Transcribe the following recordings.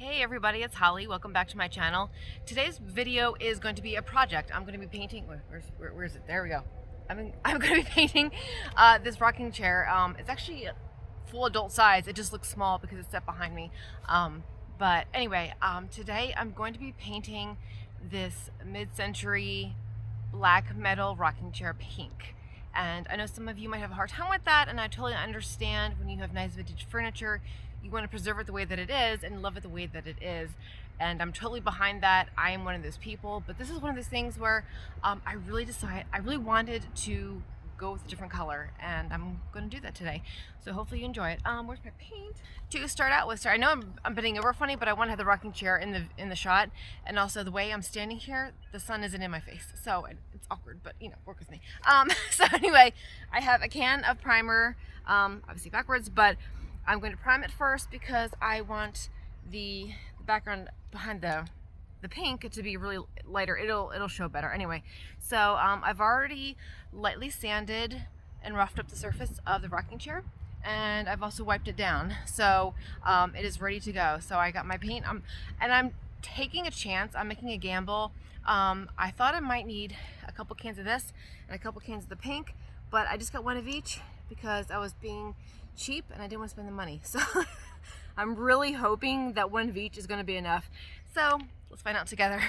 Hey everybody, it's Holly. Welcome back to my channel. Today's video is going to be a project. I'm going to be painting. Where is it? There we go. I'm going to be painting this rocking chair. It's actually full adult size. It just looks small because it's set behind me. But anyway, today I'm going to be painting this mid-century black metal rocking chair pink. And I know some of you might have a hard time with that, and I totally understand. When you have nice vintage furniture, you want to preserve it the way that it is and love it the way that it is. And I'm totally behind that. I am one of those people, but this is one of those things where I really wanted to go with a different color, and I'm going to do that today. So hopefully you enjoy it. Where's my paint? To start out with, I know I'm bending over funny, but I want to have the rocking chair in the shot, and also the way I'm standing here, the sun isn't in my face, so it's awkward. But you know, work with me. So anyway, I have a can of primer, obviously backwards, but I'm going to prime it first because I want the background behind the pink to be really lighter. It'll show better anyway. So I've already lightly sanded and roughed up the surface of the rocking chair, and I've also wiped it down, so it is ready to go. So I got my paint, and I'm taking a chance. I'm making a gamble. I thought I might need a couple cans of this and a couple cans of the pink, but I just got one of each because I was being cheap and I didn't want to spend the money. So I'm really hoping that one of each is going to be enough. So let's find out together.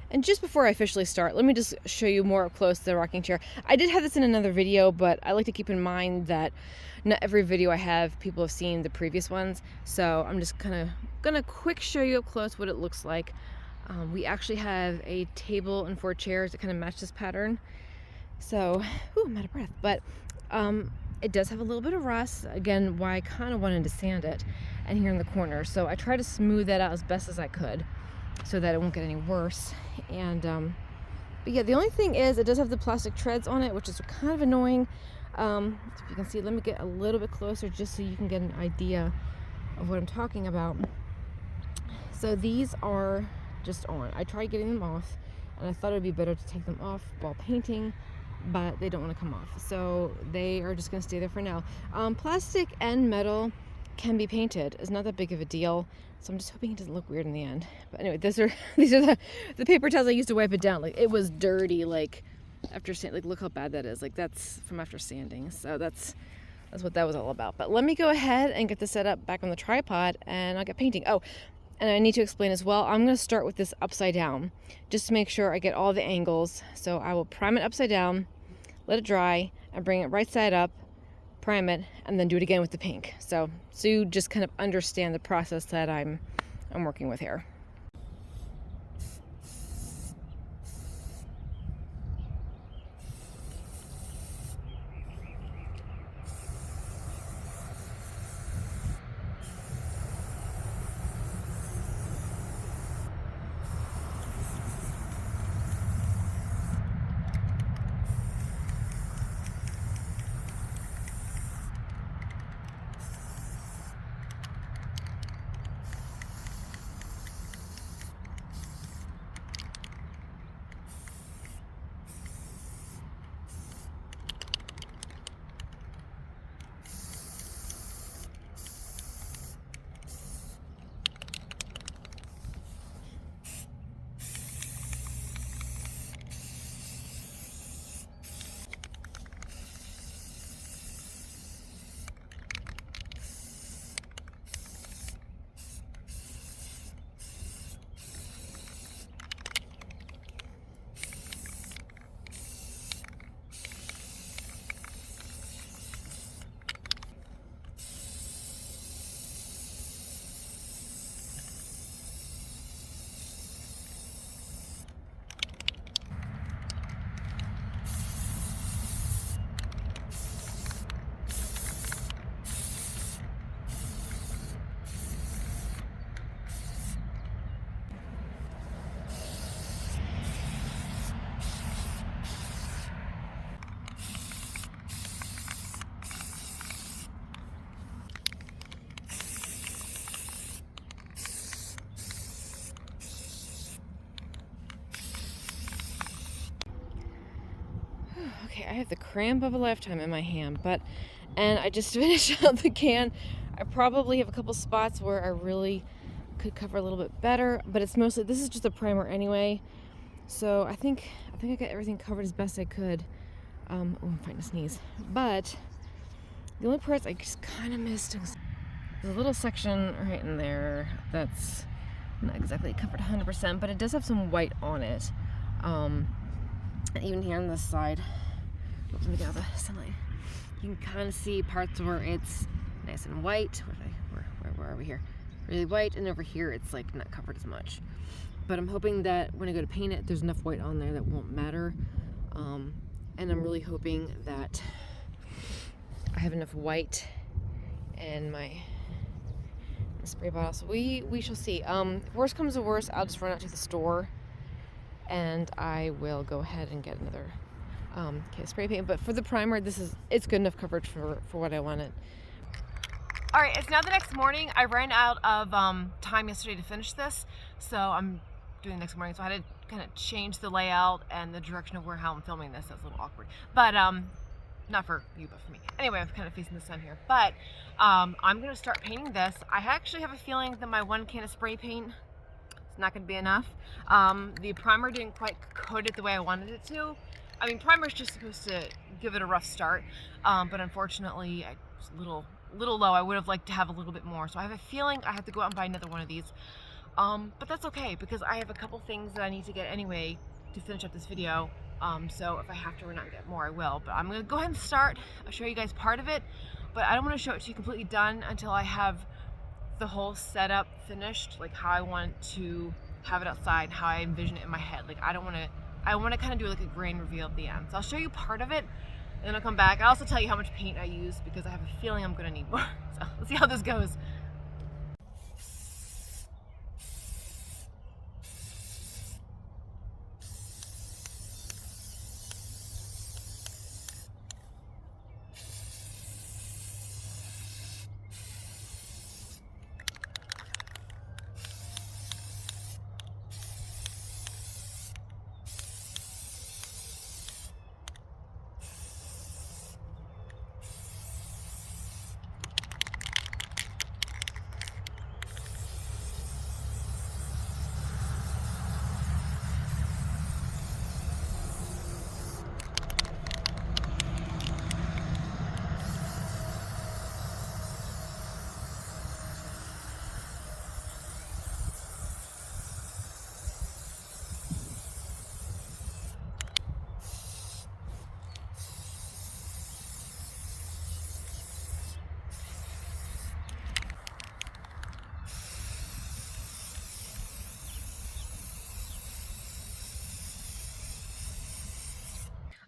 And just before I officially start, let me just show you more up close the rocking chair. I did have this in another video, but I like to keep in mind that not every video I have, people have seen the previous ones. So I'm just kind of gonna quick show you up close what it looks like. We actually have a table and 4 chairs that kind of match this pattern. So, I'm out of breath, but it does have a little bit of rust. Again, why I kind of wanted to sand it, and here in the corner. So I try to smooth that out as best as I could so that it won't get any worse. And but yeah, the only thing is it does have the plastic treads on it, which is kind of annoying. If you can see, let me get a little bit closer just so you can get an idea of what I'm talking about. So these are just on. I tried getting them off, and I thought it would be better to take them off while painting, but they don't want to come off, so they are just going to stay there for now. Plastic and metal can be painted. It's not that big of a deal, so I'm just hoping it doesn't look weird in the end. But anyway, these are the paper towels I used to wipe it down. Like, it was dirty, like after sand. Like, look how bad that is. Like, that's from after sanding. So that's what that was all about. But let me go ahead and get this set up back on the tripod, and I'll get painting. Oh, and I need to explain as well, I'm going to start with this upside down just to make sure I get all the angles. So I will prime it upside down, let it dry, and bring it right side up, prime it, and then do it again with the pink. So you just kind of understand the process that I'm working with here. Okay, I have the cramp of a lifetime in my hand, and I just finished out the can. I probably have a couple spots where I really could cover a little bit better, but it's mostly, this is just a primer anyway. So I think I got everything covered as best I could. Oh, I'm fighting to sneeze. But the only parts I just kind of missed was there's a little section right in there that's not exactly covered 100%, but it does have some white on it. And even here on this side, let me get out of the sunlight. You can kind of see parts where it's nice and white. Where are we here? Really white, and over here it's like not covered as much. But I'm hoping that when I go to paint it, there's enough white on there that won't matter. And I'm really hoping that I have enough white in my spray bottle. So we shall see. Worst comes to worst, I'll just run out to the store and I will go ahead and get another case of spray paint. But for the primer, it's good enough coverage for what I wanted. All right, it's now the next morning. I ran out of time yesterday to finish this, so I'm doing the next morning. So I had to kind of change the layout and the direction of how I'm filming this. That's a little awkward, but not for you, but for me. Anyway, I'm kind of facing the sun here, but I'm gonna start painting this. I actually have a feeling that my 1 can of spray paint is not gonna be enough. The primer didn't quite coat it the way I wanted it to. I mean, primer's just supposed to give it a rough start, but unfortunately, I was a little low. I would have liked to have a little bit more. So I have a feeling I have to go out and buy another one of these. But that's okay, because I have a couple things that I need to get anyway to finish up this video. So if I have to run out and get more, I will. But I'm gonna go ahead and start. I'll show you guys part of it, but I don't want to show it to you completely done until I have the whole setup finished, like how I want to have it outside, how I envision it in my head. Like I want to kind of do like a grain reveal at the end. So I'll show you part of it, and then I'll come back. I'll also tell you how much paint I use, because I have a feeling I'm gonna need more. So let's see how this goes.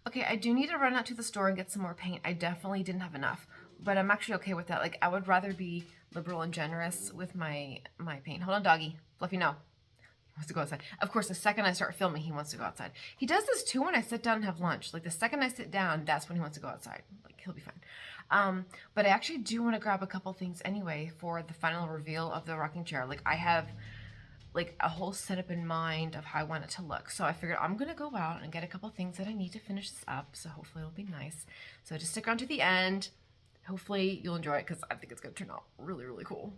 Okay, I do need to run out to the store and get some more paint. I definitely didn't have enough, but I'm actually okay with that. Like, I would rather be liberal and generous with my paint. Hold on, doggy. Fluffy, no. He wants to go outside. Of course, the second I start filming, he wants to go outside. He does this too when I sit down and have lunch. Like, the second I sit down, that's when he wants to go outside. Like, he'll be fine. But I actually do want to grab a couple things anyway for the final reveal of the rocking chair. Like, I have like a whole setup in mind of how I want it to look. So I figured I'm gonna go out and get a couple things that I need to finish this up. So hopefully it'll be nice. So just stick around to the end. Hopefully you'll enjoy it, because I think it's gonna turn out really, really cool.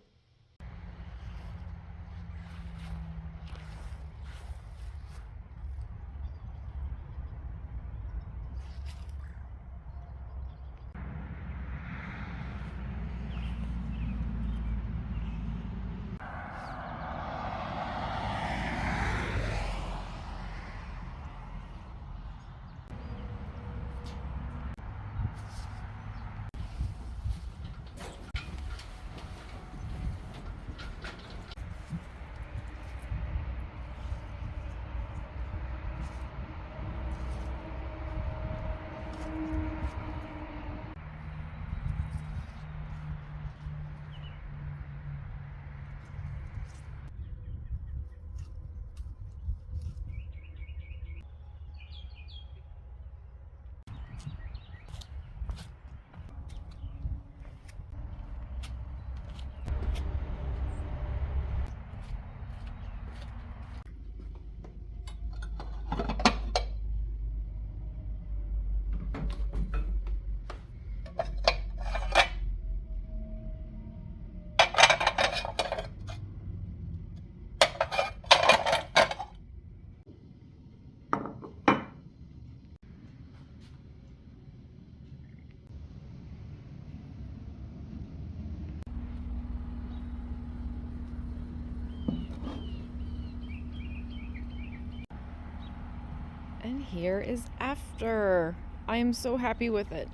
And here is after. I am so happy with it.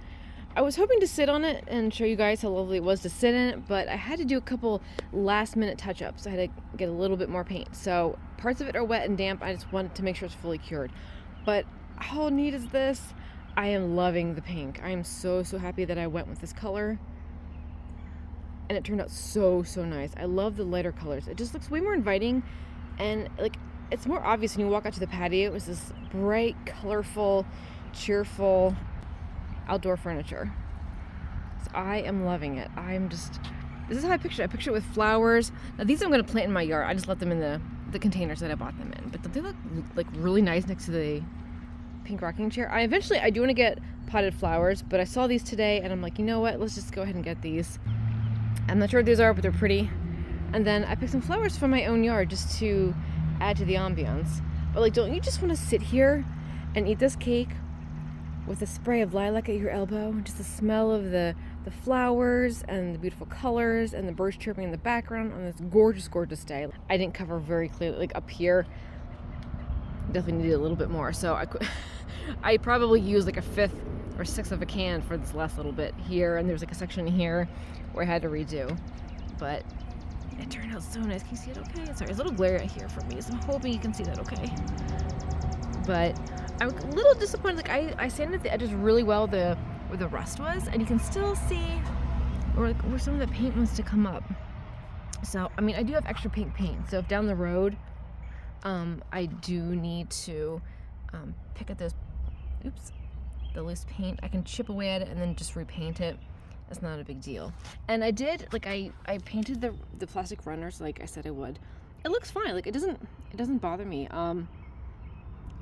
I was hoping to sit on it and show you guys how lovely it was to sit in it, but I had to do a couple last minute touch-ups. I had to get a little bit more paint. So parts of it are wet and damp. I just wanted to make sure it's fully cured. But how neat is this? I am loving the pink. I am so happy that I went with this color. And it turned out so nice. I love the lighter colors. It just looks way more inviting, and like it's more obvious when you walk out to the patio. It was this bright, colorful, cheerful outdoor furniture. So I am loving it. This is how I picture it. I picture it with flowers. Now these I'm going to plant in my yard. I just let them in the containers that I bought them in. But don't they look like really nice next to the pink rocking chair? I do want to get potted flowers, but I saw these today and I'm like, you know what? Let's just go ahead and get these. I'm not sure what these are, but they're pretty. And then I picked some flowers from my own yard just to add to the ambiance. But like, don't you just want to sit here and eat this cake with a spray of lilac at your elbow, and just the smell of the flowers and the beautiful colors and the birds chirping in the background on this gorgeous day. I didn't cover very clearly, like up here. Definitely needed a little bit more, so I probably used like a fifth or sixth of a can for this last little bit here, and there's like a section here where I had to redo, but it turned out so nice. Can you see it okay? Sorry, it's a little glare out here for me, so I'm hoping you can see that okay. But I'm a little disappointed. Like I sanded the edges really well where the rust was, and you can still see where some of the paint wants to come up. So I mean, I do have extra pink paint, so if down the road I do need to pick at the loose paint, I can chip away at it and then just repaint it. That's not a big deal. And I did, like I painted the plastic runners like I said I would. It looks fine. Like it doesn't bother me.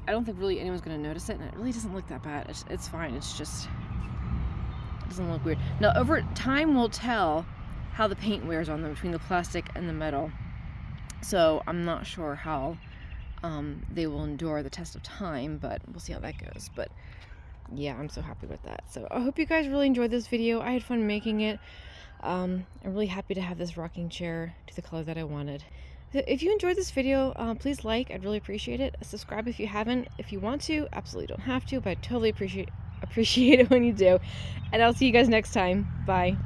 I don't think really anyone's gonna notice it, and it really doesn't look that bad. It's fine. It's just, it doesn't look weird. Now over time will tell how the paint wears on them between the plastic and the metal. So I'm not sure how they will endure the test of time, but we'll see how that goes. But yeah, I'm so happy with that. So I hope you guys really enjoyed this video. I had fun making it. I'm really happy to have this rocking chair to the color that I wanted. If you enjoyed this video, please like. I'd really appreciate it. Subscribe if you haven't. If you want to, absolutely don't have to, but I totally appreciate it when you do. And I'll see you guys next time. Bye.